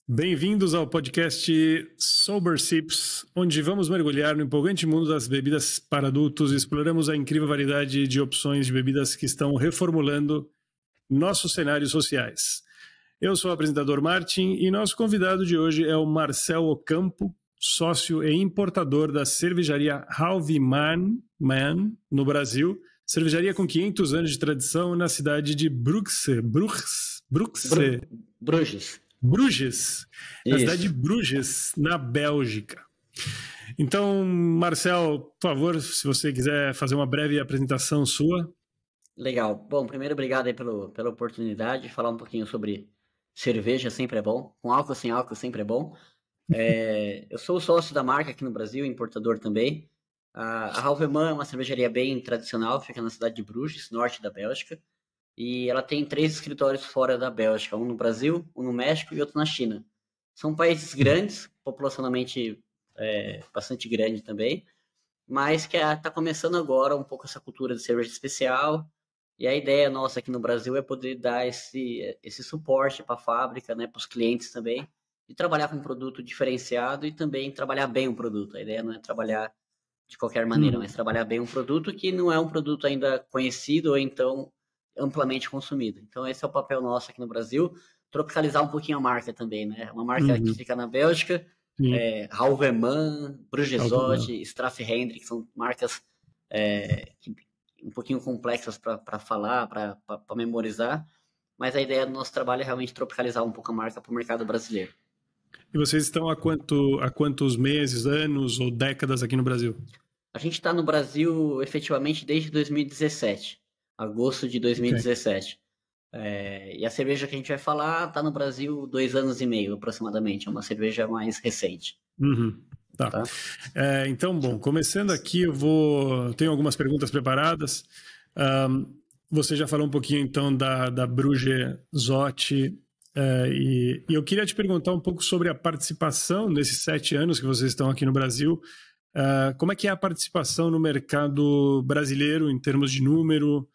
Bem-vindos ao podcast Sober Sips, onde vamos mergulhar no empolgante mundo das bebidas para adultos e exploramos a incrível variedade de opções de bebidas que estão reformulando nossos cenários sociais. Eu sou o apresentador Martin e nosso convidado de hoje é o Marcel Ocampo, sócio e importador da cervejaria Halveman no Brasil, cervejaria com 500 anos de tradição na cidade de Bruges, na cidade de Bruges, na Bélgica. Então, Marcel, por favor, se você quiser fazer uma breve apresentação sua. Legal. Bom, primeiro, obrigado aí pela oportunidade de falar um pouquinho sobre cerveja, sempre é bom. Com álcool, sem álcool, sempre é bom. Eu sou sócio da marca aqui no Brasil, importador também. A Halveman é uma cervejaria bem tradicional, fica na cidade de Bruges, norte da Bélgica. E ela tem 3 escritórios fora da Bélgica, um no Brasil, um no México e outro na China. São países grandes, populacionalmente bastante grande também, mas que está começando agora um pouco essa cultura de cerveja especial. E a ideia nossa aqui no Brasil é poder dar esse suporte para a fábrica, né, para os clientes também, e trabalhar com um produto diferenciado e também trabalhar bem o produto. A ideia não é trabalhar de qualquer maneira, mas trabalhar bem um produto que não é um produto ainda conhecido ou então amplamente consumido. Então esse é o papel nosso aqui no Brasil, tropicalizar um pouquinho a marca também, né? Uma marca que fica na Bélgica, Halveman, Brugesote, Strafhendrick, que são marcas um pouquinho complexas para falar, para memorizar, mas a ideia do nosso trabalho é realmente tropicalizar um pouco a marca para o mercado brasileiro. E vocês estão há quantos meses, anos ou décadas aqui no Brasil? A gente está no Brasil efetivamente desde 2017. Agosto de 2017. Okay. E a cerveja que a gente vai falar está no Brasil 2 anos e meio, aproximadamente. É uma cerveja mais recente. Tá. Então, bom, começando aqui, tenho algumas perguntas preparadas. Você já falou um pouquinho, então, da Brugesote. E eu queria te perguntar um pouco sobre a participação nesses 7 anos que vocês estão aqui no Brasil. Como é que é a participação no mercado brasileiro em termos de número?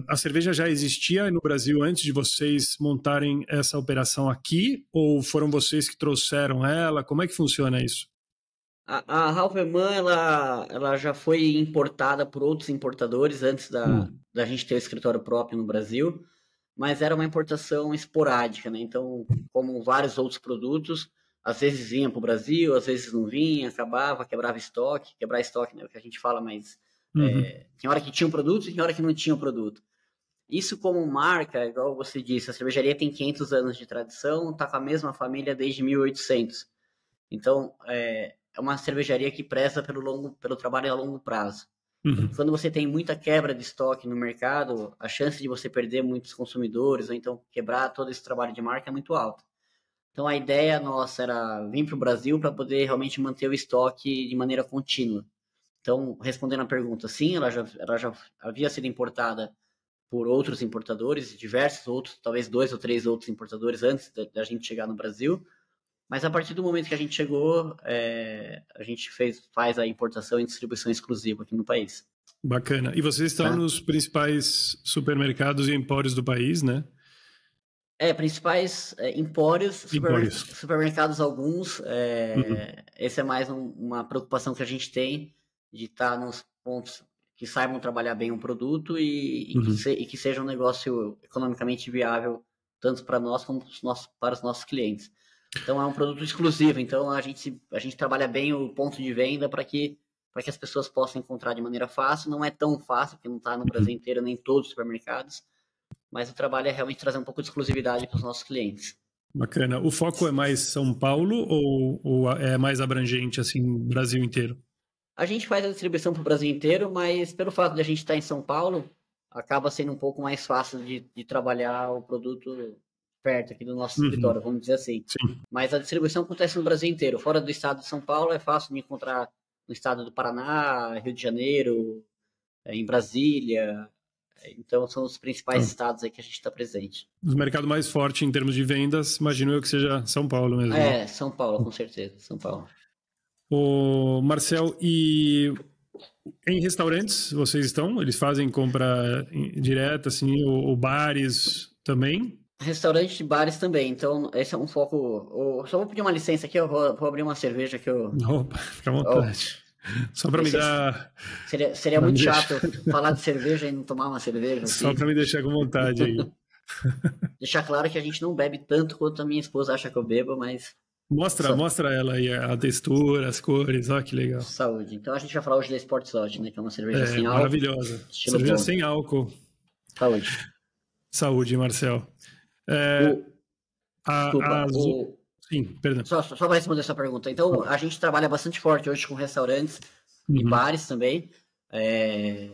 A cerveja já existia no Brasil antes de vocês montarem essa operação aqui? Ou foram vocês que trouxeram ela? Como é que funciona isso? A Halveman, ela já foi importada por outros importadores antes da gente ter o escritório próprio no Brasil, mas era uma importação esporádica, né? Então, como vários outros produtos, às vezes vinha para o Brasil, às vezes não vinha, acabava, quebrar estoque, né? O que a gente fala, mas tem hora que tinha um produto e tem hora que não tinha um produto. Isso como marca, igual você disse, a cervejaria tem 500 anos de tradição, está com a mesma família desde 1800. Então, é uma cervejaria que preza pelo trabalho a longo prazo. Quando você tem muita quebra de estoque no mercado, a chance de você perder muitos consumidores ou então quebrar todo esse trabalho de marca é muito alta. Então, a ideia nossa era vir para o Brasil para poder realmente manter o estoque de maneira contínua. Então, respondendo a pergunta, sim, ela já havia sido importada por outros importadores, diversos outros, talvez 2 ou 3 outros importadores antes da gente chegar no Brasil. Mas a partir do momento que a gente chegou, a gente faz a importação e distribuição exclusiva aqui no país. Bacana. E vocês estão nos principais supermercados e empórios do país, né? Principais empórios, supermercados alguns. Essa é mais uma preocupação que a gente tem, de estar nos pontos que saibam trabalhar bem um produto e que seja um negócio economicamente viável, tanto para nós como para os nossos clientes. Então é um produto exclusivo, então a gente trabalha bem o ponto de venda para que as pessoas possam encontrar de maneira fácil. Não é tão fácil, porque não está no Brasil inteiro, nem em todos os supermercados, mas o trabalho é realmente trazer um pouco de exclusividade para os nossos clientes. Bacana. O foco é mais São Paulo ou é mais abrangente, assim, Brasil inteiro? A gente faz a distribuição para o Brasil inteiro, mas pelo fato de a gente estar em São Paulo, acaba sendo um pouco mais fácil de trabalhar o produto perto aqui do nosso escritório, vamos dizer assim. Sim. Mas a distribuição acontece no Brasil inteiro. Fora do estado de São Paulo, é fácil de encontrar no estado do Paraná, Rio de Janeiro, em Brasília. Então, são os principais estados aí que a gente está presente. O mercado mais forte em termos de vendas, imagino eu que seja São Paulo mesmo. São Paulo, com certeza, São Paulo. Marcel, e em restaurantes vocês estão? Eles fazem compra direta, assim, ou bares também? Restaurante e bares também. Então, esse é um foco. Só vou pedir uma licença aqui, eu vou abrir uma cerveja que eu. Opa, fica à Oh, vontade. Só para me dar. seria Pra me muito chato deixar, falar de cerveja e não tomar uma cerveja só aqui. para me deixar com vontade aí. Deixar claro que a gente não bebe tanto quanto a minha esposa acha que eu bebo, mas Mostra, só mostra ela aí, a textura, as cores, ó, que legal. saúde. Então a gente vai falar hoje da Sportsoft, né? Que é uma cerveja É, sem álcool, maravilhosa. estilo Cerveja Bold. sem álcool. Saúde. Saúde, Marcel. É, O, a, desculpa, as... Sim, perdão. só para responder essa pergunta. Então, Fala. a gente trabalha bastante forte hoje com restaurantes e Uhum, bares também. É,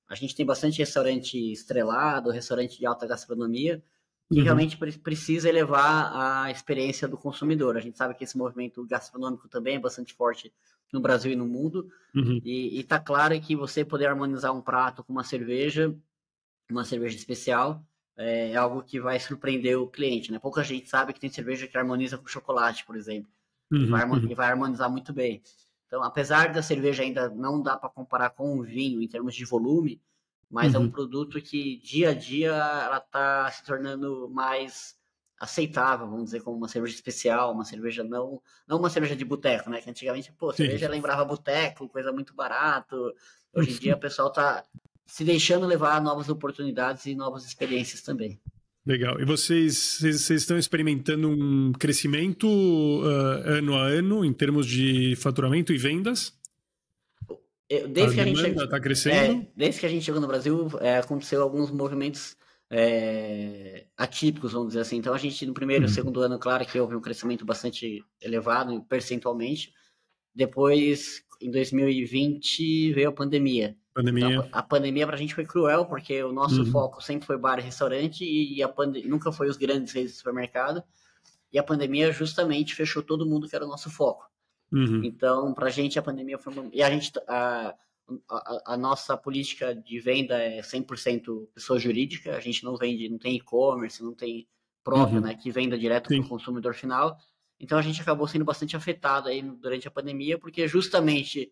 a gente tem bastante restaurante estrelado, restaurante de alta gastronomia, que uhum, realmente precisa elevar a experiência do consumidor. A gente sabe que esse movimento gastronômico também é bastante forte no Brasil e no mundo. uhum, E tá claro que você poder harmonizar um prato com uma cerveja especial, é algo que vai surpreender o cliente, né? Pouca gente sabe que tem cerveja que harmoniza com chocolate, por exemplo, uhum, e uhum, vai harmonizar muito bem. Então, apesar da cerveja ainda não dá para comparar com o vinho em termos de volume, mas é um uhum. produto que dia a dia ela está se tornando mais aceitável, vamos dizer, como uma cerveja especial, uma cerveja não uma cerveja de boteco, né? Que antigamente, pô, Sim. cerveja lembrava boteco, coisa muito barato. Hoje em dia o pessoal tá se deixando levar a novas oportunidades e novas experiências também. Legal. E vocês estão experimentando um crescimento ano a ano em termos de faturamento e vendas? A Desde que a gente demanda chegou, está crescendo? desde que a gente chegou no Brasil, aconteceu alguns movimentos atípicos, vamos dizer assim. Então a gente no primeiro e Uhum. segundo ano, claro que houve um crescimento bastante elevado percentualmente. Depois, em 2020, veio a pandemia. Então Pandemia. a pandemia para a gente foi cruel, porque o nosso Uhum. foco sempre foi bar e restaurante e nunca foi os grandes redes de supermercado. E a pandemia justamente fechou todo mundo que era o nosso foco. Uhum. Então, para a gente, a pandemia foi uma... E a nossa política de venda é 100% pessoa jurídica, a gente não vende, não tem e-commerce, não tem próprio, Uhum. né, que venda direto para o Sim. consumidor final. Então, a gente acabou sendo bastante afetado aí durante a pandemia, porque justamente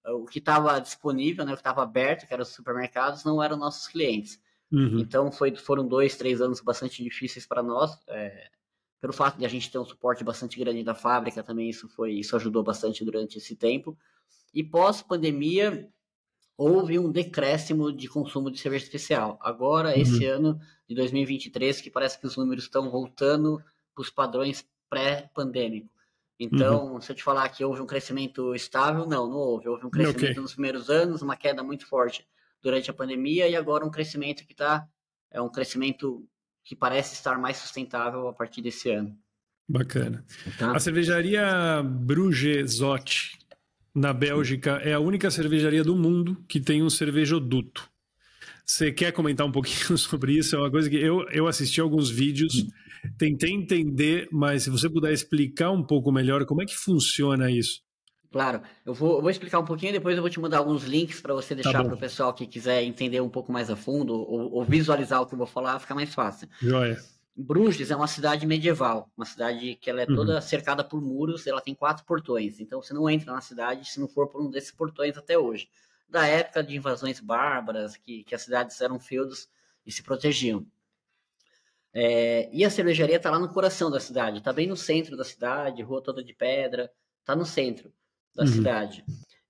o que estava disponível, né, o que estava aberto, que eram os supermercados, não eram nossos clientes. Uhum. Então, foram 2, 3 anos bastante difíceis para nós, pelo fato de a gente ter um suporte bastante grande da fábrica também, isso ajudou bastante durante esse tempo. E pós-pandemia, houve um decréscimo de consumo de cerveja especial. Agora, esse Uhum. ano de 2023, que parece que os números estão voltando para os padrões pré-pandêmico. Uhum. Então, se eu te falar que houve um crescimento estável, não houve. Houve um Ok. crescimento nos primeiros anos, uma queda muito forte durante a pandemia, e agora um crescimento é um crescimento que parece estar mais sustentável a partir desse ano. Bacana. A Tá? cervejaria Brugezotti, na Bélgica, é a única cervejaria do mundo que tem um cervejoduto. Você quer comentar um pouquinho sobre isso? É uma coisa que eu assisti alguns vídeos, tentei entender, mas se você puder explicar um pouco melhor como é que funciona isso. Claro, eu vou explicar um pouquinho, depois eu vou te mandar alguns links para você Tá deixar bom. para o pessoal que quiser entender um pouco mais a fundo ou visualizar o que eu vou falar, fica mais fácil. Joia. Bruges é uma cidade medieval, uma cidade que ela é Uhum. toda cercada por muros, ela tem 4 portões, então você não entra na cidade se não for por um desses portões até hoje. Da época de invasões bárbaras, que as cidades eram feudos e se protegiam. E a cervejaria está lá no coração da cidade, está bem no centro da cidade, rua toda de pedra, está no centro da Uhum. cidade.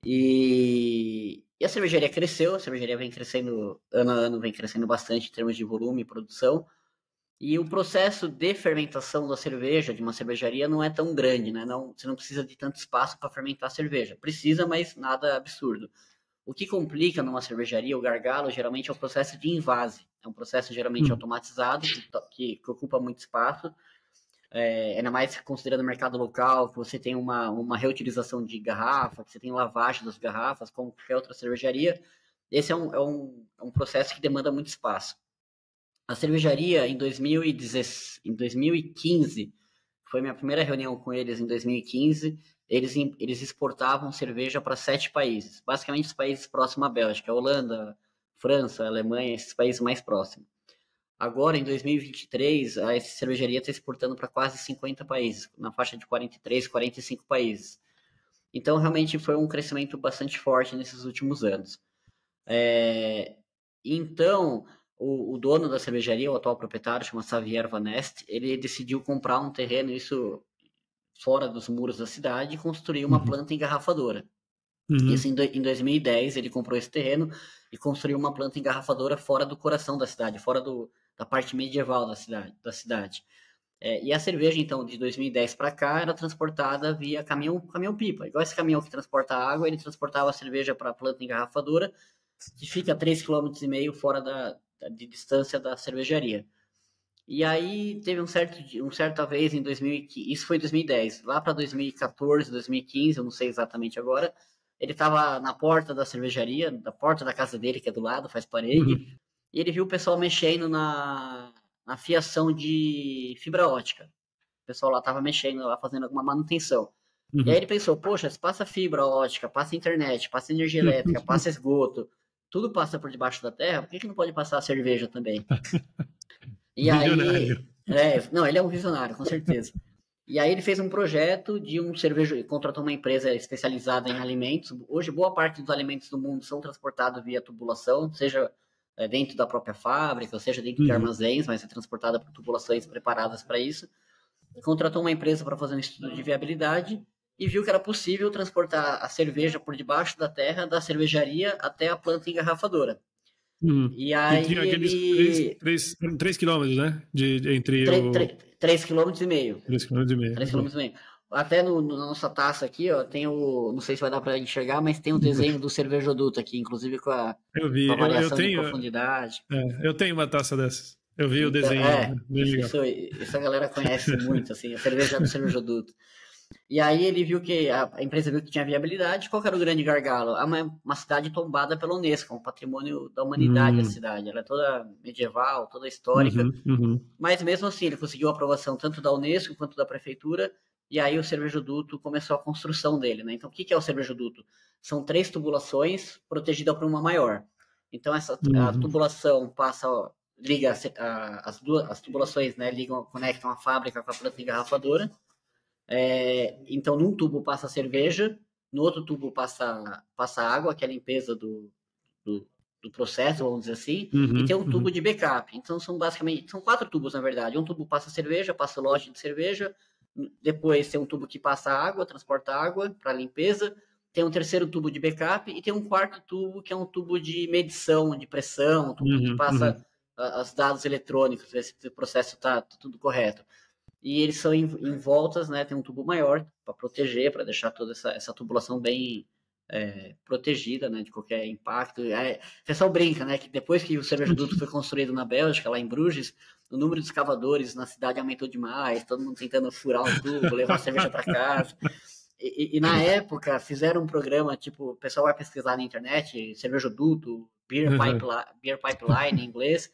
E a cervejaria cresceu, a cervejaria vem crescendo, ano a ano vem crescendo bastante em termos de volume e produção. E o processo de fermentação da cerveja, de uma cervejaria, não é tão grande, né? Não, você não precisa de tanto espaço para fermentar a cerveja. Precisa, mas nada absurdo. O que complica numa cervejaria, o gargalo, geralmente é o processo de invase. É um processo geralmente Uhum. automatizado, que ocupa muito espaço. Ainda mais considerando o mercado local, que você tem uma reutilização de garrafa, que você tem lavagem das garrafas, como qualquer outra cervejaria. Esse é um processo que demanda muito espaço. A cervejaria, em 2015, foi minha primeira reunião com eles em 2015, eles exportavam cerveja para 7 países, basicamente os países próximos à Bélgica, Holanda, França, Alemanha, esses países mais próximos. Agora, em 2023, a cervejaria está exportando para quase 50 países, na faixa de 43, 45 países. Então, realmente foi um crescimento bastante forte nesses últimos anos. Então, o dono da cervejaria, o atual proprietário, chama Xavier Van Nest, ele decidiu comprar um terreno, isso fora dos muros da cidade, e construir uma planta engarrafadora. Isso em 2010, ele comprou esse terreno e construiu uma planta engarrafadora fora do coração da cidade, fora da parte medieval da cidade. E a cerveja, então, de 2010 para cá, era transportada via caminhão-pipa. Igual esse caminhão que transporta água, ele transportava a cerveja para a planta engarrafadora, que fica a 3,5 km fora de distância da cervejaria. E aí teve certa vez em 2015, isso foi em 2010, lá para 2014, 2015, eu não sei exatamente agora, ele estava na porta da cervejaria, da porta da casa dele, que é do lado, faz parede, e ele viu o pessoal mexendo na fiação de fibra ótica. O pessoal lá estava mexendo, lá fazendo alguma manutenção. E aí ele pensou, poxa, se passa fibra ótica, passa internet, passa energia elétrica, passa esgoto, tudo passa por debaixo da terra, por que não pode passar a cerveja também? E visionário. aí, não, ele é um visionário, com certeza. E aí ele fez um projeto de um cerveja, contratou uma empresa especializada em alimentos. Hoje, boa parte dos alimentos do mundo são transportados via tubulação, seja dentro da própria fábrica, ou seja dentro de armazéns, mas é transportada por tubulações preparadas para isso. Contratou uma empresa para fazer um estudo de viabilidade e viu que era possível transportar a cerveja por debaixo da terra, da cervejaria até a planta engarrafadora. E aí tinha aqueles 3 quilômetros, né? Entre 3,5 km. 3,5 km. Até na nossa taça aqui, ó, tem não sei se vai dar para enxergar, mas tem o desenho do cervejoduto aqui, inclusive com a variação de profundidade. Eu tenho uma taça dessas. Eu vi o desenho. Isso a galera conhece muito, assim, a cerveja do cervejoduto. E aí ele viu que a empresa viu que tinha viabilidade. Qual que era o grande gargalo? Uma cidade tombada pela Unesco, um patrimônio da humanidade a cidade. Ela é toda medieval, toda histórica. Mas mesmo assim, ele conseguiu a aprovação tanto da Unesco quanto da prefeitura. E aí o cervejoduto começou a construção dele, né? Então, o que é o cervejoduto? São 3 tubulações protegidas por uma maior. Então, a tubulação liga as tubulações, né? Conectam a fábrica com a planta engarrafadora. Então, num tubo passa cerveja, no outro tubo passa água, que é a limpeza do processo, vamos dizer assim, e tem um tubo de backup. Então, são 4 tubos, na verdade. Um tubo passa cerveja, passa o lote de cerveja, depois tem um tubo que passa água, transporta água para limpeza, tem um terceiro tubo de backup e tem um quarto tubo, que é um tubo de medição de pressão, um tubo que passa os dados eletrônicos, ver se o processo está tudo correto. E eles são em voltas, né? Tem um tubo maior para proteger, para deixar toda essa tubulação bem protegida, né? De qualquer impacto. O pessoal brinca, né? Que depois que o cervejoduto foi construído na Bélgica, lá em Bruges, o número de escavadores na cidade aumentou demais, todo mundo tentando furar um tubo, levar a cerveja para casa. E na época fizeram um programa, tipo, o pessoal vai pesquisar na internet, cervejoduto, beer pipeline em inglês.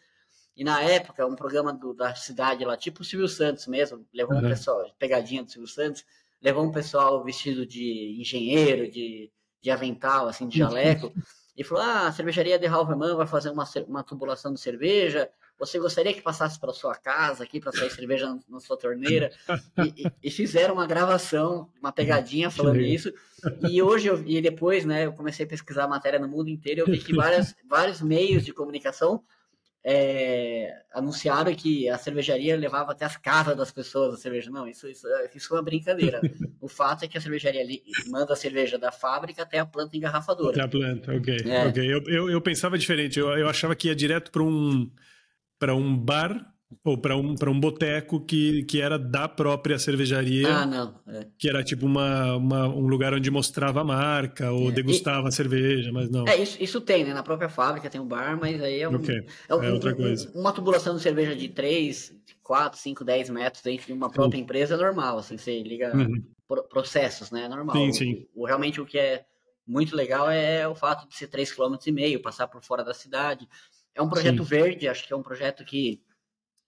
E na época, um programa da cidade lá, tipo o Silvio Santos mesmo, levou um pessoal, pegadinha do Silvio Santos, levou um pessoal vestido de engenheiro, de avental, assim, de jaleco, e falou, a cervejaria de Halverman vai fazer uma tubulação de cerveja, você gostaria que passasse para sua casa aqui, para sair cerveja na sua torneira? E fizeram uma gravação, uma pegadinha falando isso, e depois, né, eu comecei a pesquisar a matéria no mundo inteiro, eu vi que vários meios de comunicação anunciaram que a cervejaria levava até as casas das pessoas a cerveja. Não, isso é uma brincadeira. O fato é que a cervejaria manda a cerveja da fábrica até a planta engarrafadora. Até a planta, ok. Eu pensava diferente, eu achava que ia direto para um bar ou para um boteco que era da própria cervejaria. Não. Que era tipo um lugar onde mostrava a marca ou degustava a cerveja, mas não. Isso tem, né? Na própria fábrica tem um bar, mas aí é outra coisa. Uma tubulação de cerveja de 3, 4, 5, 10 metros dentro de uma própria empresa é normal, assim, você liga processos, né? É normal. Sim. Realmente o que é muito legal é o fato de ser 3,5 km, passar por fora da cidade. É um projeto verde, acho que é um projeto que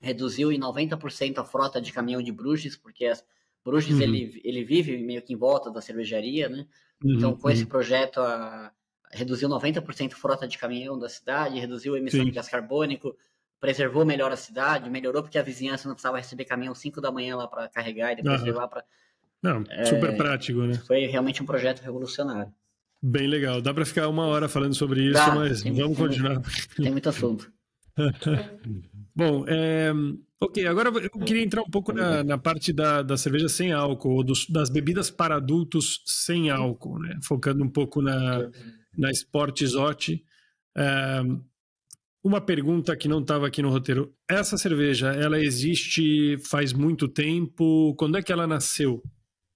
reduziu em 90% a frota de caminhão de Bruges, porque Bruges ele vive meio que em volta da cervejaria, né? Então, com esse projeto, reduziu 90% a frota de caminhão da cidade, reduziu a emissão de gás carbônico, preservou melhor a cidade, melhorou porque a vizinhança não precisava receber caminhão 5 da manhã lá para carregar e depois levar para... Não, super prático, né? Foi realmente um projeto revolucionário. Bem legal. Dá para ficar 1 hora falando sobre isso, mas vamos continuar. Tem muito assunto. Bom, ok, agora eu queria entrar um pouco na parte da cerveja sem álcool, ou das bebidas para adultos sem álcool, né? Focando um pouco na Sport Isotti. Uma pergunta que não estava aqui no roteiro. Essa cerveja, ela existe faz muito tempo? Quando é que ela nasceu?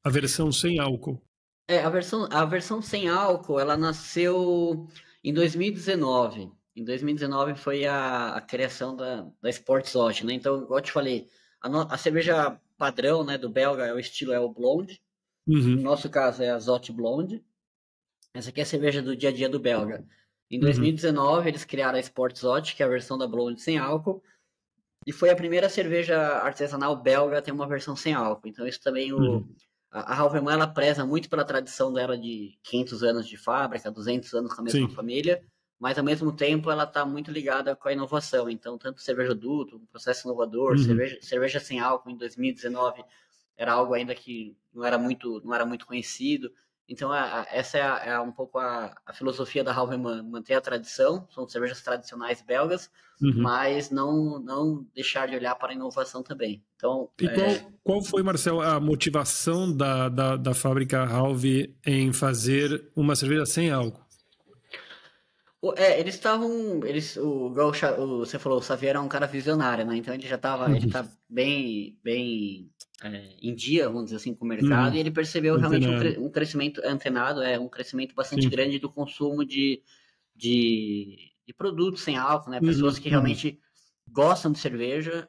A versão sem álcool? A versão sem álcool, ela nasceu em 2019. Em 2019 foi a criação da Sportsoft, né? Então, igual eu te falei, a cerveja padrão, né, do belga, o estilo é o Blonde. No Uhum, nosso caso é a Zot Blonde. Essa aqui é a cerveja do dia a dia do belga. Em uhum, 2019, eles criaram a Sportsoft, que é a versão da Blonde sem álcool, e foi a primeira cerveja artesanal belga a ter uma versão sem álcool. Então, isso também uhum, a Halverman, ela preza muito pela tradição dela de 500 anos de fábrica, 200 anos com a mesma sim. família, mas ao mesmo tempo ela está muito ligada com a inovação. Então, tanto cerveja adulto, um processo inovador, Uhum, cerveja sem álcool em 2019 era algo ainda que não era muito conhecido. Então, essa é um pouco a filosofia da Halverman, manter a tradição, são cervejas tradicionais belgas, uhum. mas não deixar de olhar para a inovação também. Então, E qual foi, Marcel, a motivação da fábrica Halve em fazer uma cerveja sem álcool? Eles estavam. Igual você falou, o Xavier é um cara visionário, né? Então ele tá bem em dia, vamos dizer assim, com o mercado, e Uhum. ele percebeu realmente Antenado. um crescimento antenado, um crescimento bastante Sim. grande do consumo de produtos sem álcool, né? Pessoas Uhum, que uhum, realmente gostam de cerveja,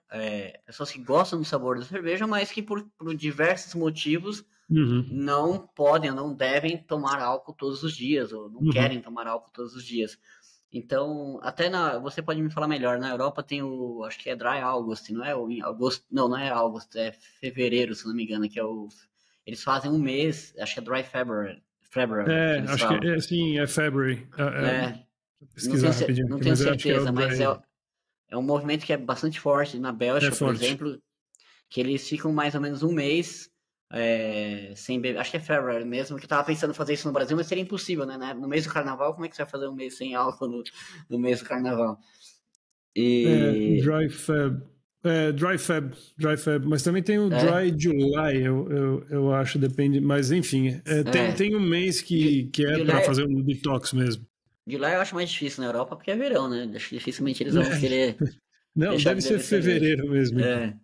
pessoas que gostam do sabor da cerveja, mas que por diversos motivos uhum, não podem ou não devem tomar álcool todos os dias, ou não uhum. querem tomar álcool todos os dias. Então, você pode me falar melhor, na Europa tem acho que é Dry August, não é? Agosto, não é August, é fevereiro, se não me engano, eles fazem um mês, acho que é Dry February, que eles Acho que falam. sim, é February. É, Vou pesquisar rapidinho não aqui, tenho mas eu acho que é o certeza, mas Dry. é um movimento que é bastante forte na É Bélgica, por forte. exemplo, que eles ficam mais ou menos um mês sem beber. Acho que é February mesmo, que eu tava pensando em fazer isso no Brasil, mas seria impossível, né? No mês do carnaval, como é que você vai fazer um mês sem álcool no mês do carnaval? E. Dry Feb. Dry Feb, mas também tem o É, Dry July, eu acho, depende, mas enfim, é. tem um mês De, que é de, para lá, fazer um detox mesmo. de lá eu acho mais difícil na Europa, porque é verão, né? Acho que dificilmente eles vão querer Não, deixar de deve ser beber cerveja. fevereiro mesmo, então. É.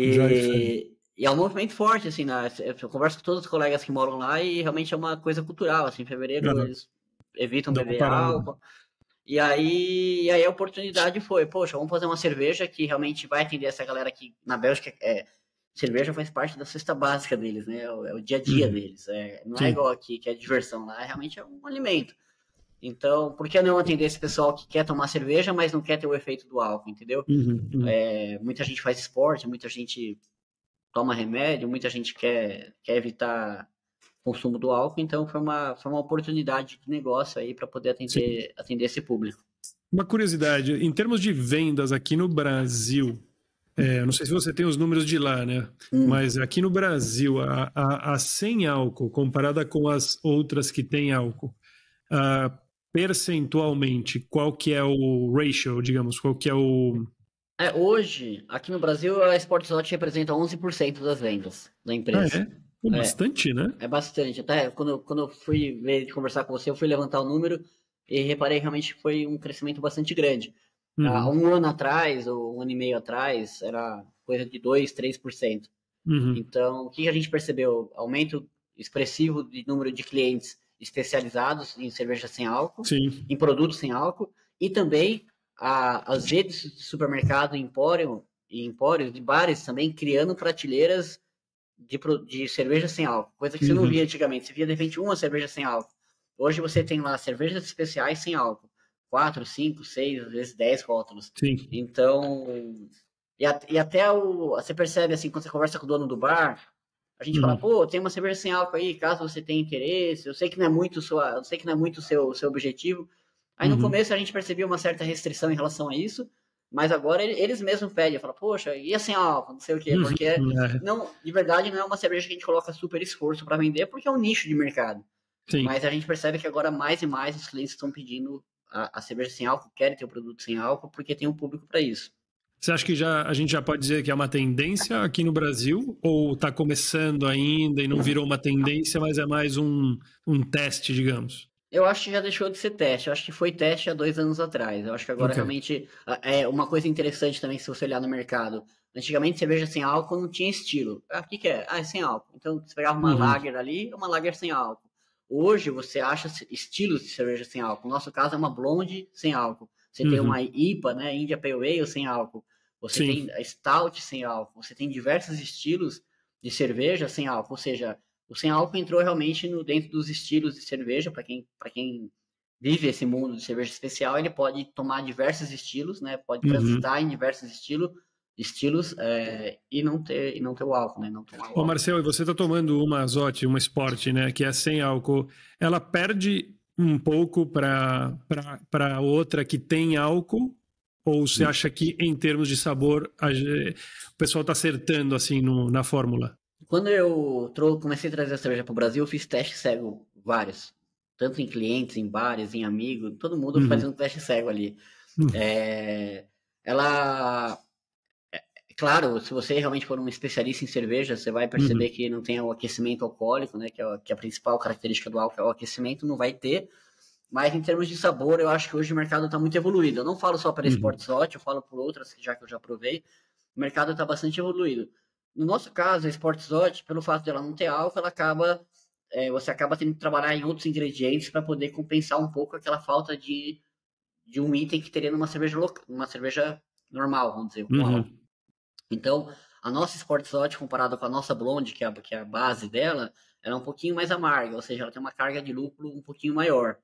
Dry Feb. E é um movimento forte, assim, eu converso com todos os colegas que moram lá e realmente é uma coisa cultural, assim, em fevereiro Aham. eles evitam Dá uma beber parada. álcool. E aí a oportunidade foi, poxa, vamos fazer uma cerveja que realmente vai atender essa galera que na Bélgica cerveja faz parte da cesta básica deles, né? É o dia a dia Uhum. deles. Não é igual Sim. aqui, que é diversão lá, realmente é um alimento. Então, por que não atender esse pessoal que quer tomar cerveja, mas não quer ter o efeito do álcool, entendeu? Uhum, uhum. Muita gente faz esporte, muita gente toma remédio, muita gente quer evitar o consumo do álcool, então foi uma oportunidade de negócio aí para poder Sim. atender esse público. Uma curiosidade, em termos de vendas aqui no Brasil, eu não sei se você tem os números de lá, né? Hum. Mas aqui no Brasil, a sem álcool, comparada com as outras que têm álcool, ah, percentualmente, qual que é o ratio, digamos, qual que é o... Hoje, aqui no Brasil, a Sportsoft representa 11% das vendas da Ah, empresa. é? Pô, É, bastante, né? é bastante. Até quando eu fui ver, conversar com você, eu fui levantar o número e reparei realmente que foi um crescimento bastante grande. Há Uhum, um ano atrás, ou um ano e meio atrás, era coisa de 2, 3%. uhum, Então, o que a gente percebeu? Aumento expressivo de número de clientes especializados em cerveja sem álcool, sim. em produtos sem álcool, e também as redes de supermercado, empórios de bares também criando prateleiras de cerveja sem álcool, coisa que você não Uhum, via antigamente. Você via, de repente, uma cerveja sem álcool. Hoje você tem lá cervejas especiais sem álcool. 4, 5, 6, às vezes 10 rótulos. sim. Então, e até você percebe, assim, quando você conversa com o dono do bar, a gente fala, Uhum, pô, tem uma cerveja sem álcool aí, caso você tenha interesse. Eu sei que não é muito o seu objetivo. Aí no uhum. começo a gente percebia uma certa restrição em relação a isso, mas agora eles mesmos pedem, falam, poxa, e a sem álcool, não sei o quê, porque Uhum, é, não, de verdade não é uma cerveja que a gente coloca super esforço para vender, porque é um nicho de mercado. sim. Mas a gente percebe que agora mais e mais os clientes estão pedindo a cerveja sem álcool querem ter o produto sem álcool porque tem um público para isso. Você acha que a gente já pode dizer que é uma tendência aqui no Brasil? Ou está começando ainda e não virou uma tendência, mas é mais um teste, digamos? Eu acho que já deixou de ser teste. Eu acho que foi teste há 2 anos atrás. Eu acho que agora realmente é uma coisa interessante também se você olhar no mercado. Antigamente cerveja sem álcool não tinha estilo. O que é? É sem álcool. Então você pegava uma lager ali, uma lager sem álcool. Hoje você acha estilos de cerveja sem álcool. No nosso caso é uma blonde sem álcool. Você tem uma IPA, né, India Pale Ale sem álcool. Você tem a Stout sem álcool. Você tem diversos estilos de cerveja sem álcool. Ou seja, o sem álcool entrou realmente dentro dos estilos de cerveja. Para quem vive esse mundo de cerveja especial, ele pode tomar diversos estilos, né? Pode transitar em diversos estilos e não ter o álcool, né? Não tomar o álcool. Ô Marcel, e você está tomando uma Azote, uma Sport, né? Que é sem álcool. Ela perde um pouco para outra que tem álcool? Ou você acha que, em termos de sabor, o pessoal está acertando assim na fórmula? Quando eu comecei a trazer a cerveja para o Brasil, eu fiz teste cego, vários. Tanto em clientes, em bares, em amigos, todo mundo fazendo teste cego ali. Claro, se você realmente for um especialista em cerveja, você vai perceber que não tem o aquecimento alcoólico, né? Que é a principal característica do álcool, é o aquecimento, não vai ter. Mas em termos de sabor, eu acho que hoje o mercado está muito evoluído. Eu não falo só para Sports Hot, eu falo por outras, já que eu já provei. O mercado está bastante evoluído. No nosso caso, a Sports Hot, pelo fato dela não ter álcool, você acaba tendo que trabalhar em outros ingredientes para poder compensar um pouco aquela falta de um item que teria numa cerveja normal, vamos dizer, com álcool. Então, a nossa Sports Hot, comparada com a nossa Blonde, que é a base dela, ela é um pouquinho mais amarga, ou seja, ela tem uma carga de lúpulo um pouquinho maior.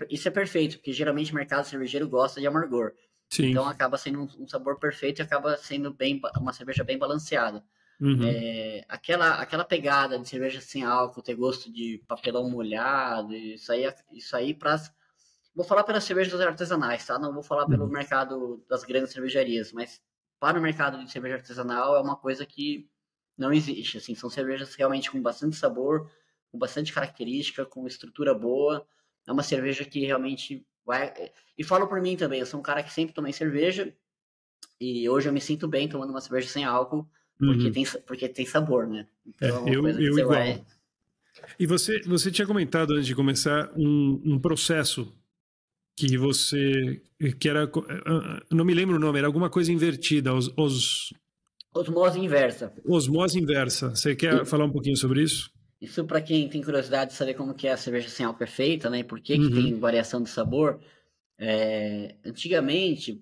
Isso é perfeito, porque geralmente o mercado cervejeiro gosta de amargor. Sim. Então acaba sendo um sabor perfeito e acaba sendo uma cerveja bem balanceada. Aquela pegada de cerveja sem álcool, ter gosto de papelão molhado, isso aí vou falar pelas cervejas artesanais, tá? Não vou falar pelo mercado das grandes cervejarias, mas para o mercado de cerveja artesanal é uma coisa que não existe, assim, são cervejas realmente com bastante sabor, com bastante característica, com estrutura boa. É uma cerveja que realmente vai... E falo por mim também, eu sou um cara que sempre tomei cerveja e hoje eu me sinto bem tomando uma cerveja sem álcool porque tem sabor, né? Então, eu igual. E você tinha comentado antes de começar um processo que era, não me lembro o nome, era alguma coisa invertida, osmose inversa. Osmose inversa. Você quer falar um pouquinho sobre isso? Isso para quem tem curiosidade de saber como que é a cerveja sem álcool feita, né? E por que tem variação de sabor. Antigamente,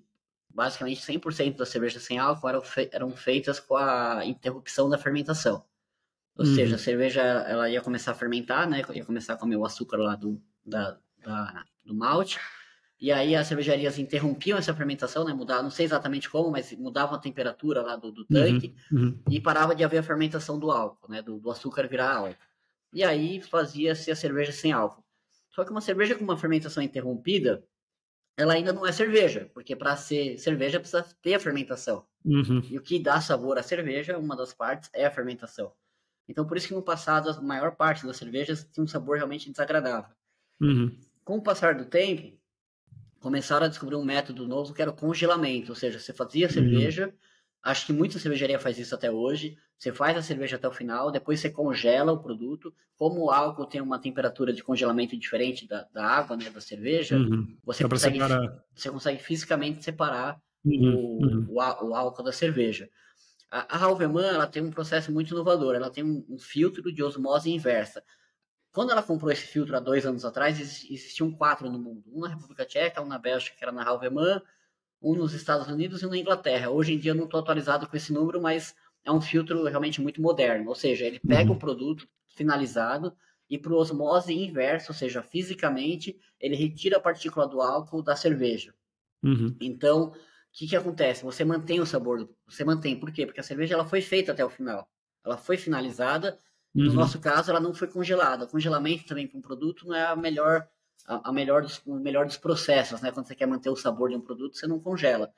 basicamente 100% das cervejas sem álcool eram feitas com a interrupção da fermentação. Ou seja, a cerveja ela ia começar a fermentar, né? Ia começar a comer o açúcar lá do malte. E aí as cervejarias interrompiam essa fermentação, né? Mudavam, não sei exatamente como, mas mudavam a temperatura lá do tanque e parava de haver a fermentação do álcool, né? Do açúcar virar álcool. E aí fazia-se a cerveja sem álcool. Só que uma cerveja com uma fermentação interrompida, ela ainda não é cerveja, porque para ser cerveja precisa ter a fermentação. E o que dá sabor à cerveja, uma das partes, é a fermentação. Então por isso que no passado a maior parte das cervejas tinha um sabor realmente desagradável. Com o passar do tempo, começaram a descobrir um método novo que era o congelamento, ou seja, você fazia a cerveja, acho que muita cervejaria faz isso até hoje, você faz a cerveja até o final, depois você congela o produto, como o álcool tem uma temperatura de congelamento diferente da água, né, da cerveja, você consegue fisicamente separar o álcool da cerveja. A Halverman, ela tem um processo muito inovador, ela tem um filtro de osmose inversa. Quando ela comprou esse filtro há 2 anos atrás, existiam 4 no mundo. Um na República Tcheca, um na Bélgica, que era na Halverman, um nos Estados Unidos e um na Inglaterra. Hoje em dia eu não estou atualizado com esse número, mas é um filtro realmente muito moderno. Ou seja, ele pega o produto finalizado e para osmose inversa, ou seja, fisicamente, ele retira a partícula do álcool da cerveja. Então, o que acontece? Você mantém o sabor, você mantém. Por quê? Porque a cerveja ela foi feita até o final. Ela foi finalizada. No nosso caso, ela não foi congelada. O congelamento também para um produto não é o melhor dos processos, né? Quando você quer manter o sabor de um produto, você não congela.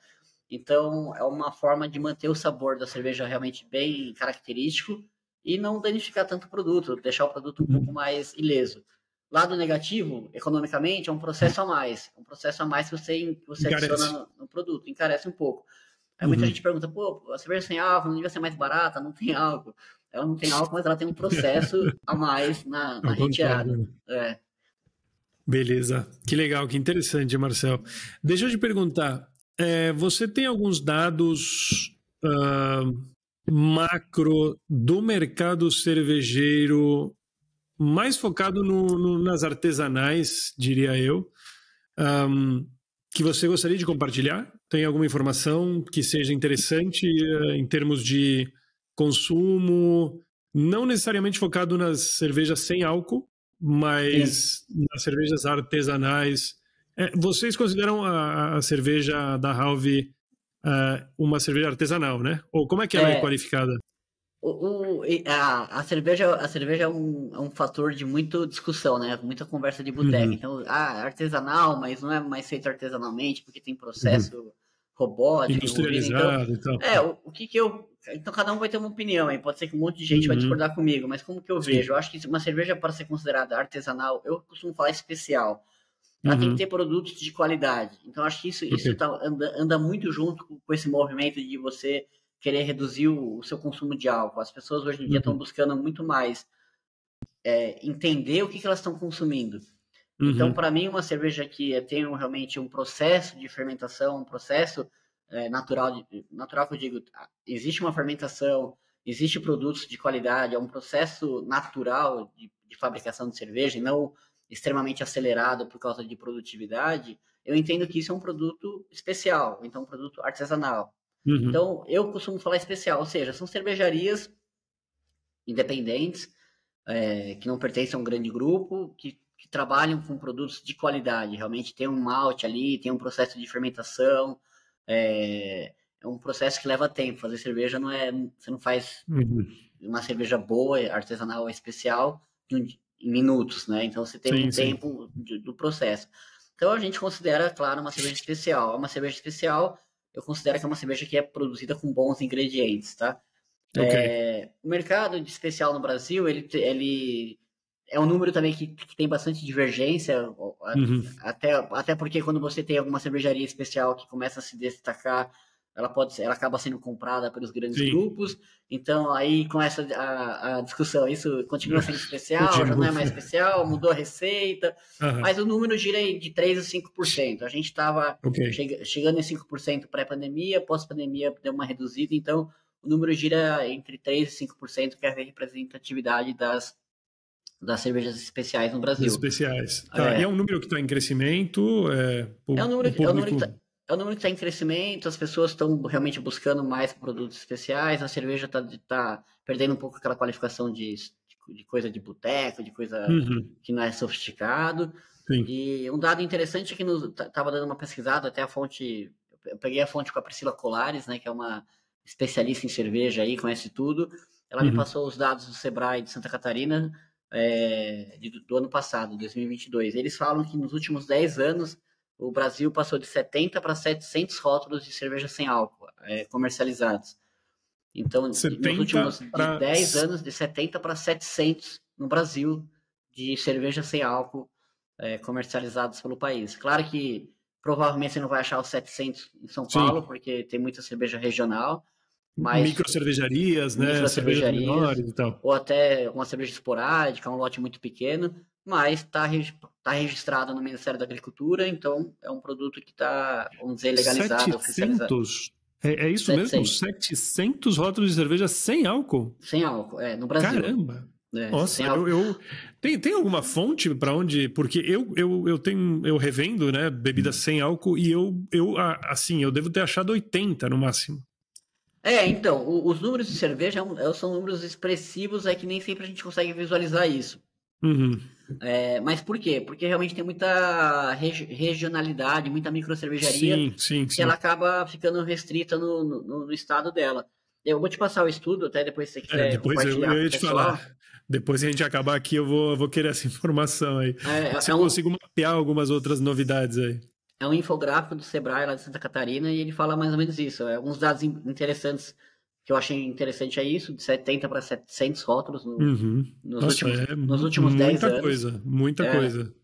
Então, é uma forma de manter o sabor da cerveja realmente bem característico e não danificar tanto o produto, deixar o produto um pouco mais ileso. lado negativo, economicamente, é um processo a mais. É um processo a mais que você adiciona no produto, encarece um pouco. Aí muita gente pergunta, pô, a cerveja sem álcool não devia ser mais barata, não tem álcool. Ela não tem álcool, mas ela tem um processo a mais na retirada. Beleza, que legal, que interessante, Marcel. Deixa eu te perguntar, você tem alguns dados macro do mercado cervejeiro mais focado nas artesanais, diria eu, que você gostaria de compartilhar? Tem alguma informação que seja interessante em termos de consumo, não necessariamente focado nas cervejas sem álcool, mas nas cervejas artesanais? Vocês consideram a cerveja da Halve uma cerveja artesanal, né? Ou como é que ela é qualificada? A cerveja é um fator de muita discussão, né? Muita conversa de boteca. Então, artesanal, mas não é mais feito artesanalmente, porque tem processo robótico. Industrializado então, Então, cada um vai ter uma opinião, aí pode ser que um monte de gente vai discordar comigo, mas como que eu vejo? Eu acho que uma cerveja, para ser considerada artesanal, eu costumo falar especial. Ela tem que ter produtos de qualidade. Então, acho que isso anda muito junto com esse movimento de você querer reduzir o seu consumo de álcool. As pessoas hoje em dia estão buscando muito mais entender o que elas estão consumindo. Então, para mim, uma cerveja que tem realmente um processo de fermentação, um processo natural que eu digo, existe uma fermentação, existe produtos de qualidade, é um processo natural de fabricação de cerveja e não extremamente acelerado por causa de produtividade, eu entendo que isso é um produto especial, então um produto artesanal. Então, eu costumo falar especial, ou seja, são cervejarias independentes, que não pertencem a um grande grupo, que trabalham com produtos de qualidade, realmente tem um malte ali, tem um processo de fermentação, é um processo que leva tempo. Fazer cerveja você não faz uma cerveja boa, artesanal, especial, em minutos, né? Então você tem tempo do processo. Então a gente considera, claro, uma cerveja especial. Uma cerveja especial, eu considero que é uma cerveja que é produzida com bons ingredientes, tá? O mercado de especial no Brasil, ele é um número também que tem bastante divergência, até porque quando você tem alguma cervejaria especial que começa a se destacar, ela acaba sendo comprada pelos grandes grupos, então aí começa a discussão, isso continua sendo especial, já não é mais especial, mudou a receita, mas o número gira de 3% a 5%, a gente estava chegando em 5% pré-pandemia, pós-pandemia deu uma reduzida, então o número gira entre 3% e 5%, que é a representatividade das cervejas especiais no Brasil. Especiais. E é um número que está em crescimento? É um número que está em crescimento, as pessoas estão realmente buscando mais produtos especiais, a cerveja está perdendo um pouco aquela qualificação de coisa de boteco, de coisa que não é sofisticado. Sim. E um dado interessante é que estava dando uma pesquisada, até a fonte, eu peguei a fonte com a Priscila Colares, né, que é uma especialista em cerveja aí, conhece tudo. Ela me passou os dados do Sebrae de Santa Catarina do ano passado, 2022. Eles falam que nos últimos 10 anos o Brasil passou de 70 para 700 rótulos de cerveja sem álcool comercializados. Então, nos últimos 10 anos, de 70 para 700 no Brasil de cerveja sem álcool comercializados pelo país. Claro que provavelmente você não vai achar os 700 em São Paulo, porque tem muita cerveja regional. Microcervejarias, né? Cervejas menores e tal. Ou até uma cerveja esporádica, um lote muito pequeno, mas está registrado no Ministério da Agricultura, então é um produto que está, vamos dizer, legalizado, 700? oficializado. É isso 700. Mesmo? 700 rótulos de cerveja sem álcool? Sem álcool, no Brasil. Caramba! Nossa, tem alguma fonte para onde? Porque eu revendo, né, bebidas sem álcool e eu devo ter achado 80 no máximo. Então, os números de cerveja são números expressivos, que nem sempre a gente consegue visualizar isso. Mas por quê? Porque realmente tem muita regionalidade, muita microcervejaria, que ela acaba ficando restrita no estado dela. Eu vou te passar o estudo, até depois se você quiser depois compartilhar eu ia te falar. Depois a gente acabar aqui, eu vou querer essa informação aí. Se eu consigo mapear algumas outras novidades aí. É um infográfico do Sebrae lá de Santa Catarina e ele fala mais ou menos isso. Alguns dados interessantes que eu achei interessante é isso, de 70 para 700 rótulos Nossa, nos últimos 10 muita anos. coisa, muita É, coisa.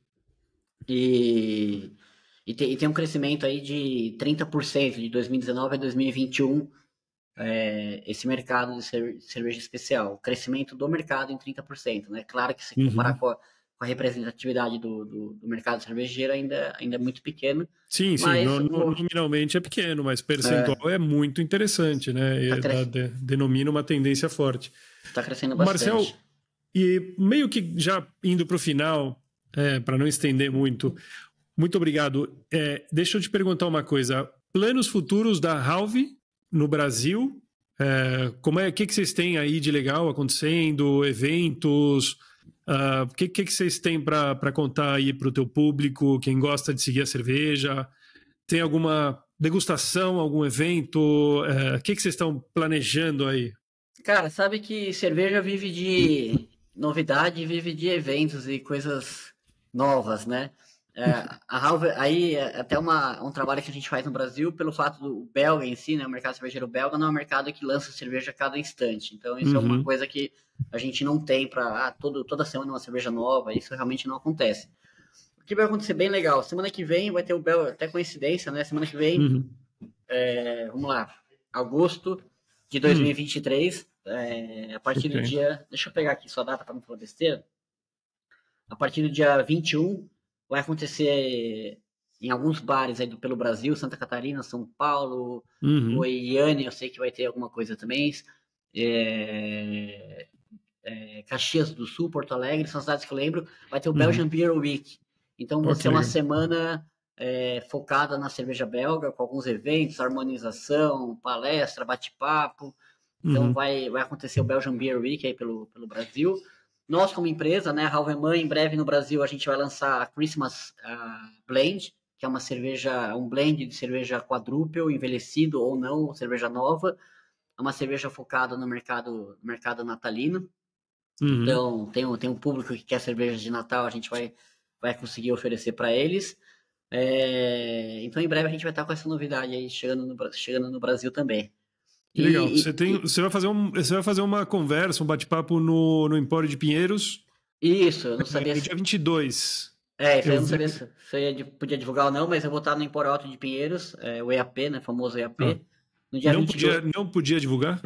e, e tem um crescimento aí de 30% de 2019 a 2021, esse mercado de cerveja especial. O crescimento do mercado em 30%, né? Claro que se comparar Uhum. com a representatividade do mercado cervejeiro ainda é muito pequeno, Sim, sim, mas nominalmente é pequeno, mas percentual é muito interessante, né? tá, E denomina uma tendência forte. tá crescendo bastante. Marcel, e meio que já indo para o final, para não estender muito, muito obrigado. Deixa eu te perguntar uma coisa. Planos futuros da Halve no Brasil? O que vocês têm aí de legal acontecendo? Eventos? O que vocês têm para contar aí para o teu público? Quem gosta de seguir a cerveja? Tem alguma degustação, algum evento? O que vocês estão planejando aí? Cara, sabe que cerveja vive de novidade, vive de eventos e coisas novas, né? A Halver, aí é até um trabalho que a gente faz no Brasil pelo fato do belga em si, né? O mercado cervejeiro belga não é um mercado que lança cerveja a cada instante. Então isso é uma Uhum, coisa que a gente não tem para toda semana uma cerveja nova. Isso realmente não acontece. O que vai acontecer bem legal? Semana que vem vai ter o belga, até coincidência, né? Semana que vem, uhum, vamos lá, agosto de 2023, a partir do ok. dia. Deixa eu pegar aqui sua data para não falar besteira. A partir do dia 21, vai acontecer em alguns bares aí pelo Brasil, Santa Catarina, São Paulo, Uhum, Goiânia, eu sei que vai ter alguma coisa também. Caxias do Sul, Porto Alegre, são cidades que eu lembro. Vai ter o uhum. Belgian Beer Week. Então, vai Ó, que ser uma legal. semana focada na cerveja belga, com alguns eventos, harmonização, palestra, bate-papo. Então, Uhum, vai acontecer o Belgian Beer Week aí pelo Brasil. Nós, como empresa, né, a Halverman, em breve no Brasil, a gente vai lançar a Christmas Blend, que é uma cerveja, um blend de cerveja quadruple, envelhecido ou não, cerveja nova. É uma cerveja focada no mercado natalino. uhum. Então, tem um público que quer cerveja de Natal, a gente vai conseguir oferecer para eles. Então, em breve, a gente vai estar com essa novidade aí chegando no Brasil também. Que legal. E Você vai fazer uma conversa, um bate-papo no Empório de Pinheiros, isso, eu não sabia no se. dia 22. Isso aí Eu eu não vi. sabia se podia divulgar ou não, mas eu vou estar no Empório Alto de Pinheiros, o EAP, né? Famoso Ah, EAP, no dia 22. não podia divulgar?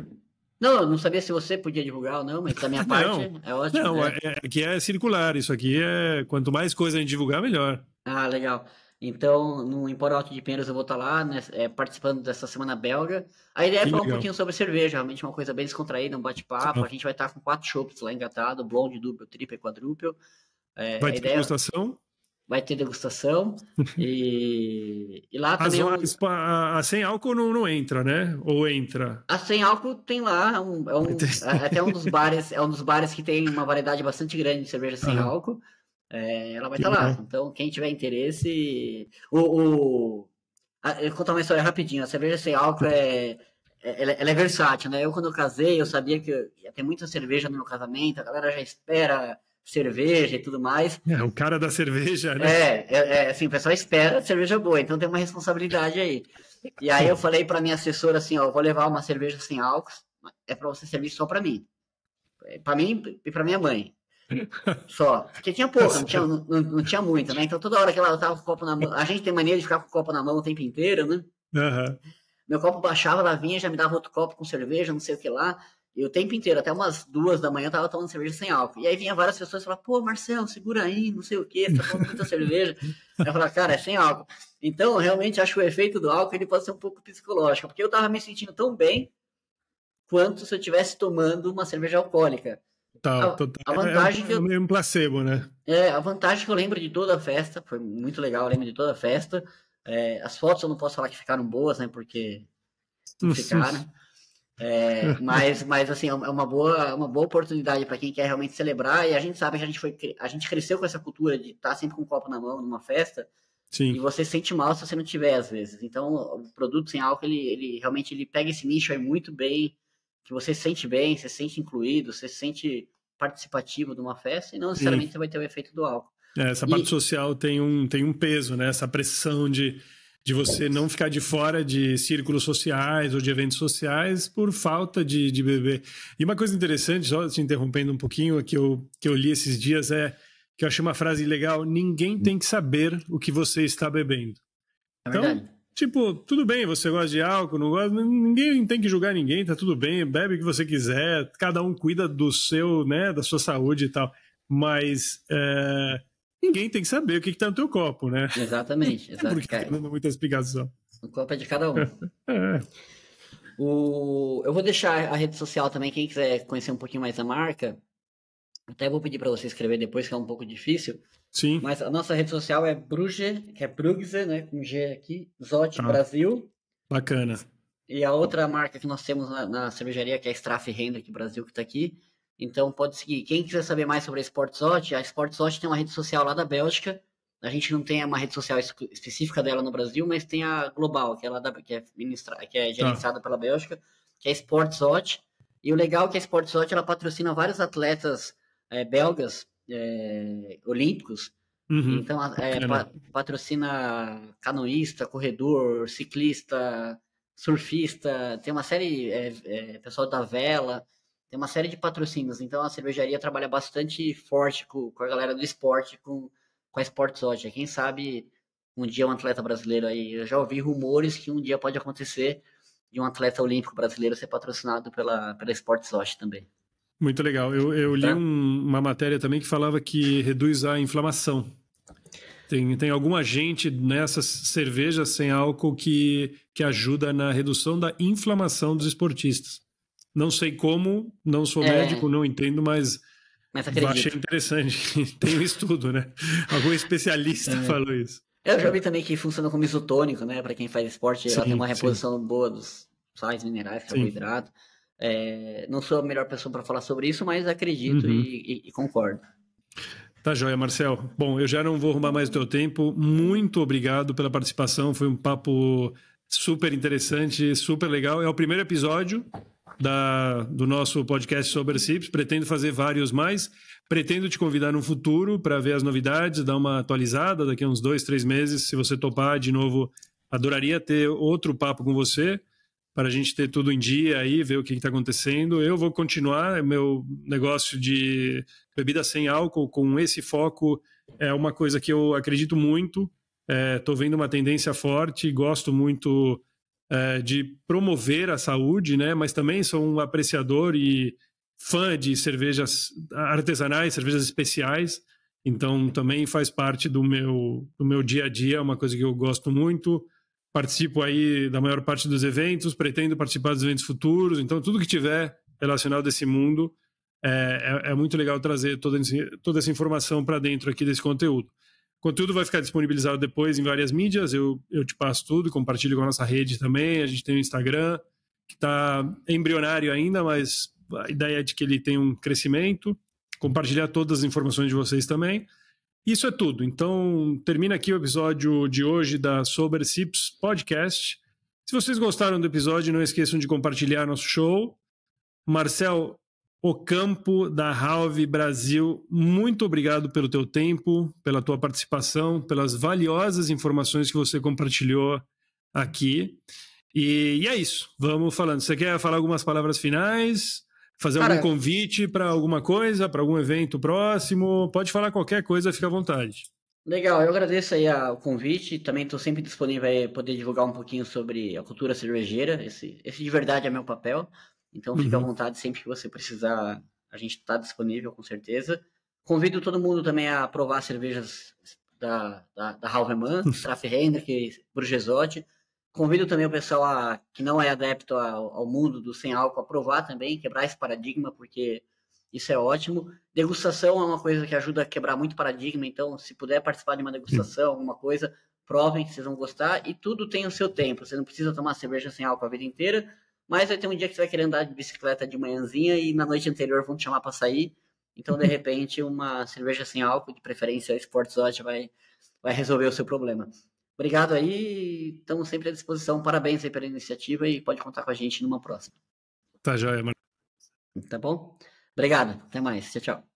Não, eu não sabia se você podia divulgar ou não, mas da minha parte Não. é ótimo. Não, aqui é circular. Isso aqui quanto mais coisa a gente divulgar, melhor. Ah, legal. Então, no Empório Alto de Pinheiros eu vou estar lá, né, participando dessa semana belga. A ideia é Que falar um legal. pouquinho sobre cerveja, realmente uma coisa bem descontraída, um bate-papo. A Tá. gente vai estar com 4 chopps lá engatado, blonde, double, triple e quadruple. Vai A ter ideia degustação? vai ter degustação e lá também A sem álcool não entra, né? Ou entra? a sem álcool tem lá, até um dos bares que tem uma variedade bastante grande de cerveja sem Aham, álcool. Ela vai que estar lá. legal. Então, quem tiver interesse, eu vou contar uma história rapidinho. A cerveja sem álcool ela é versátil, né? Quando eu casei, eu sabia que ia ter muita cerveja no meu casamento, a galera já espera cerveja e tudo mais. O cara da cerveja, né? Assim, o pessoal espera cerveja boa, então tem uma responsabilidade aí. E aí eu falei para minha assessora assim, ó, eu vou levar uma cerveja sem álcool, é para você servir só para mim. Para mim e para minha mãe. Só. Porque tinha Tá pouca, certo. não tinha muita, né? Então toda hora que ela tava com o copo na mão. A gente tem mania de ficar com o copo na mão o tempo inteiro, né? Aham. Meu copo baixava, ela vinha, já me dava outro copo com cerveja, não sei o que lá. E o tempo inteiro, até umas 2 da manhã, eu tava tomando cerveja sem álcool. E aí vinha várias pessoas e falavam, pô, Marcelo, segura aí, não sei o que, você tá tomando muita cerveja. Aí eu falava, cara, é sem álcool. Então, realmente, acho que o efeito do álcool ele pode ser um pouco psicológico, porque eu tava me sentindo tão bem quanto se eu estivesse tomando uma cerveja alcoólica. Total, total. A vantagem que É eu, meio um placebo, né? a vantagem que eu lembro de toda a festa, foi muito legal, eu lembro de toda a festa. As fotos eu não posso falar que ficaram boas, né? Porque não ficaram. Mas assim, é uma boa oportunidade para quem quer realmente celebrar. E a gente sabe que a gente cresceu com essa cultura de estar sempre com um copo na mão numa festa. Sim. E você se sente mal se você não tiver, às vezes. Então, o produto sem álcool, ele realmente ele pega esse nicho aí muito bem, que você se sente bem, você se sente incluído, você se sente participativo de uma festa, e não necessariamente Sim. você vai ter o efeito do álcool. Essa parte E social tem um peso, né? Essa pressão de você não ficar de fora de círculos sociais ou de eventos sociais por falta de beber. E uma coisa interessante, só te interrompendo um pouquinho, que eu li esses dias, que eu achei uma frase legal: ninguém tem que saber o que você está bebendo. É Então, verdade. tipo, tudo bem, você gosta de álcool, não gosta, ninguém tem que julgar ninguém, tá tudo bem, bebe o que você quiser, cada um cuida do seu, né, da sua saúde e tal, mas ninguém tem que saber o que tá no teu copo, né? Exatamente. Porque tá dando muita explicação. O copo é de cada um. É. Eu vou deixar a rede social também, quem quiser conhecer um pouquinho mais da marca, até vou pedir para você escrever depois, que é um pouco difícil. Sim. Mas a nossa rede social é Bruge, que é Brugse, né, com G aqui, Zot Brasil. Bacana. E a outra marca que nós temos na cervejaria, que é a Straff Hendrick Brasil, que está aqui. Então pode seguir. Quem quiser saber mais sobre a Sportzot, a Sportzot tem uma rede social lá da Bélgica. A gente não tem uma rede social específica dela no Brasil, mas tem a global, que é gerenciada pela Bélgica, que é a Sportzot. E o legal é que a Sportzot ela patrocina vários atletas belgas olímpicos. Uhum. Então patrocina canoísta, corredor, ciclista, surfista, tem uma série, pessoal da vela, tem uma série de patrocínios. Então a cervejaria trabalha bastante forte com a galera do esporte, com a Sportzot. Quem sabe um dia um atleta brasileiro aí, eu já ouvi rumores que um dia pode acontecer de um atleta olímpico brasileiro ser patrocinado pela Sportzot também. Muito legal. Eu li uma matéria também que falava que reduz a inflamação. Tem algum agente nessas cervejas sem álcool que ajuda na redução da inflamação dos esportistas. Não sei como, não sou médico, não entendo, mas achei interessante. Tem um estudo, né? Algum especialista falou isso. Eu já vi também que funciona como isotônico, né? Para quem faz esporte, ela tem uma reposição boa dos sais minerais, carboidrato. Não sou a melhor pessoa para falar sobre isso, mas acredito e concordo. Tá joia, Marcel. Bom, eu já não vou roubar mais o teu tempo. Muito obrigado pela participação. Foi um papo super interessante, super legal. É o primeiro episódio do nosso podcast Sober Sips. Pretendo fazer vários mais. Pretendo te convidar no futuro para ver as novidades, dar uma atualizada daqui a uns 2, 3 meses. Se você topar de novo, adoraria ter outro papo com você, para a gente ter tudo em dia aí, ver o que está acontecendo. Eu vou continuar, meu negócio de bebida sem álcool, com esse foco, é uma coisa que eu acredito muito. Estou vendo uma tendência forte, gosto muito de promover a saúde, né? Mas também sou um apreciador e fã de cervejas artesanais, cervejas especiais. Então também faz parte do meu dia a dia, uma coisa que eu gosto muito. Participo aí da maior parte dos eventos, pretendo participar dos eventos futuros, então tudo que tiver relacionado a esse mundo é muito legal trazer toda essa informação para dentro aqui desse conteúdo. O conteúdo vai ficar disponibilizado depois em várias mídias, eu te passo tudo, compartilho com a nossa rede também, a gente tem o Instagram, que está embrionário ainda, mas a ideia é de que ele tenha um crescimento, compartilhar todas as informações de vocês também. Isso é tudo. Então, termina aqui o episódio de hoje da Sober Sips Podcast. Se vocês gostaram do episódio, não esqueçam de compartilhar nosso show. Marcel Ocampo, da Halve Brasil, muito obrigado pelo teu tempo, pela tua participação, pelas valiosas informações que você compartilhou aqui. E é isso. Vamos falando. Você quer falar algumas palavras finais? Fazer algum convite para alguma coisa, para algum evento próximo? Pode falar qualquer coisa, fica à vontade. Legal, eu agradeço aí o convite. Também estou sempre disponível a poder divulgar um pouquinho sobre a cultura cervejeira. Esse de verdade é meu papel. Então fica à vontade, sempre que você precisar, a gente está disponível, com certeza. Convido todo mundo também a provar cervejas da Halveman, Straff Hendrick, Brugezotti. Convido também o pessoal que não é adepto ao mundo do sem álcool a provar também, quebrar esse paradigma, porque isso é ótimo. Degustação é uma coisa que ajuda a quebrar muito paradigma, então se puder participar de uma degustação, alguma coisa, provem que vocês vão gostar, e tudo tem o seu tempo. Você não precisa tomar cerveja sem álcool a vida inteira, mas vai ter um dia que você vai querer andar de bicicleta de manhãzinha e na noite anterior vão te chamar para sair. Então, de repente, uma cerveja sem álcool, de preferência a Sportzot, vai resolver o seu problema. Obrigado aí, estamos sempre à disposição. Parabéns aí pela iniciativa e pode contar com a gente numa próxima. Tá joia, mano. Tá bom? Obrigado, até mais. Tchau, tchau.